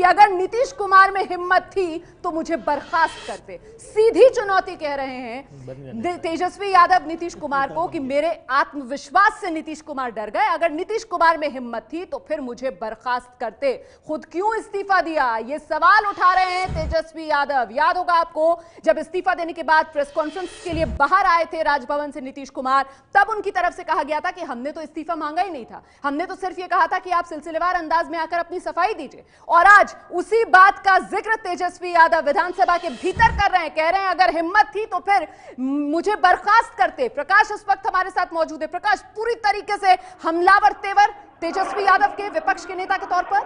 अगर नीतीश कुमार में हिम्मत थी तो मुझे बर्खास्त करते। सीधी चुनौती कह रहे हैं तेजस्वी यादव नीतीश कुमार को कि मेरे आत्मविश्वास से नीतीश कुमार डर गए। अगर नीतीश कुमार में हिम्मत थी तो फिर मुझे बर्खास्त करते। खुद क्यों इस्तीफा दिया, ये सवाल उठा रहे हैं तेजस्वी यादव। याद होगा आपको, जब इस्तीफा देने के बाद प्रेस कॉन्फ्रेंस के लिए बाहर आए थे राजभवन से नीतीश कुमार, तब उनकी तरफ से कहा गया था कि हमने तो इस्तीफा मांगा ही नहीं था, हमने तो सिर्फ ये कहा था कि आप सिलसिलेवार अंदाज में आकर अपनी सफाई दीजिए। और आज उसी बात का जिक्र तेजस्वी यादव विधानसभा के भीतर कर रहे हैं। कह रहे हैं अगर हिम्मत थी तो फिर मुझे बर्खास्त करते। प्रकाश इस वक्त हमारे साथ मौजूद है। प्रकाश, पूरी तरीके से हमलावर तेवर तेजस्वी यादव के विपक्ष के नेता के तौर पर।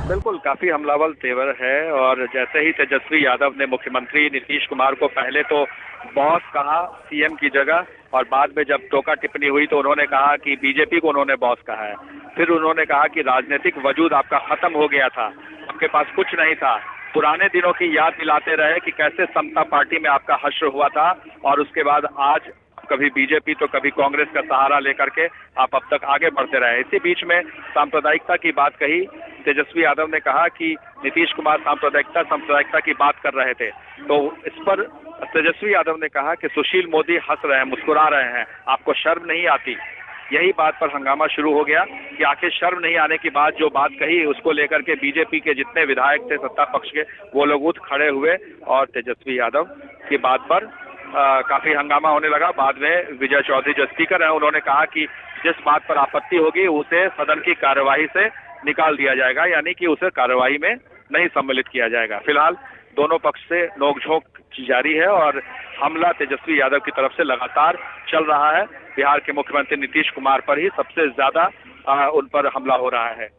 बिल्कुल, काफी हमलावर तेवर है। और जैसे ही तेजस्वी यादव ने मुख्यमंत्री नीतीश कुमार को पहले तो बॉस कहा सीएम की जगह, और बाद में जब टोका टिप्पणी हुई तो उन्होंने कहा कि बीजेपी को उन्होंने बॉस कहा है। फिर उन्होंने कहा कि राजनीतिक वजूद आपका खत्म हो गया था, आपके पास कुछ नहीं था। पुराने दिनों की याद दिलाते रहे कि कैसे समता पार्टी में आपका हश्र हुआ था, और उसके बाद आज कभी बीजेपी तो कभी कांग्रेस का सहारा लेकर के आप अब तक आगे बढ़ते रहे। इसी बीच में सांप्रदायिकता की बात कही। तेजस्वी यादव ने कहा कि नीतीश कुमार सांप्रदायिकता की बात कर रहे थे, तो इस पर तेजस्वी यादव ने कहा कि सुशील मोदी हंस रहे हैं, मुस्कुरा रहे हैं, आपको शर्म नहीं आती। यही बात पर हंगामा शुरू हो गया कि आखिर शर्म नहीं आने की बात जो बात कही, उसको लेकर के बीजेपी के जितने विधायक थे सत्ता पक्ष के, वो लोग उठ खड़े हुए और तेजस्वी यादव की बात पर काफी हंगामा होने लगा। बाद में विजय चौधरी जो स्पीकर हैं, उन्होंने कहा कि जिस बात पर आपत्ति होगी उसे सदन की कार्यवाही से निकाल दिया जाएगा, यानी कि उसे कार्यवाही में नहीं सम्मिलित किया जाएगा। फिलहाल दोनों पक्ष से नोकझोंक जारी है और हमला तेजस्वी यादव की तरफ से लगातार चल रहा है। बिहार के मुख्यमंत्री नीतीश कुमार पर ही सबसे ज्यादा उन पर हमला हो रहा है।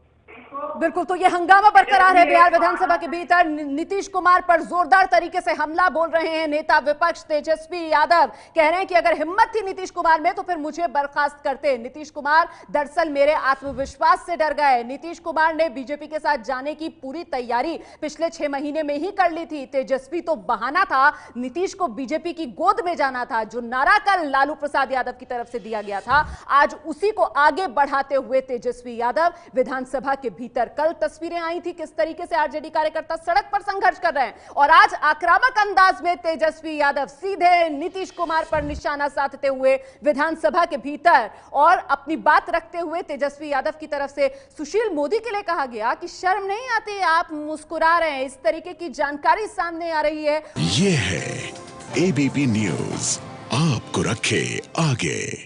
बिल्कुल, तो ये हंगामा बरकरार है बिहार विधानसभा के भीतर। नीतीश कुमार पर जोरदार तरीके से हमला बोल रहे हैं नेता विपक्ष तेजस्वी यादव। कह रहे हैं कि अगर हिम्मत थी नीतीश कुमार में तो फिर मुझे बर्खास्त करते। नीतीश कुमार दरअसल मेरे आत्मविश्वास से डर गए। नीतीश कुमार ने बीजेपी के साथ जाने की पूरी तैयारी पिछले 6 महीने में ही कर ली थी। तेजस्वी तो बहाना था, नीतीश को बीजेपी की गोद में जाना था। जो नारा कल लालू प्रसाद यादव की तरफ से दिया गया था, आज उसी को आगे बढ़ाते हुए तेजस्वी यादव विधानसभा के भीतर। कल तस्वीरें आई थी किस तरीके से आरजेडी कार्यकर्ता सड़क पर संघर्ष कर रहे हैं, और आज आक्रामक अंदाज में तेजस्वी यादव सीधे नीतीश कुमार पर निशाना साधते हुए विधानसभा के भीतर और अपनी बात रखते हुए तेजस्वी यादव की तरफ से सुशील मोदी के लिए कहा गया कि शर्म नहीं आती, आप मुस्कुरा रहे हैं। इस तरीके की जानकारी सामने आ रही है। ये है एबीपी न्यूज, आपको रखे आगे।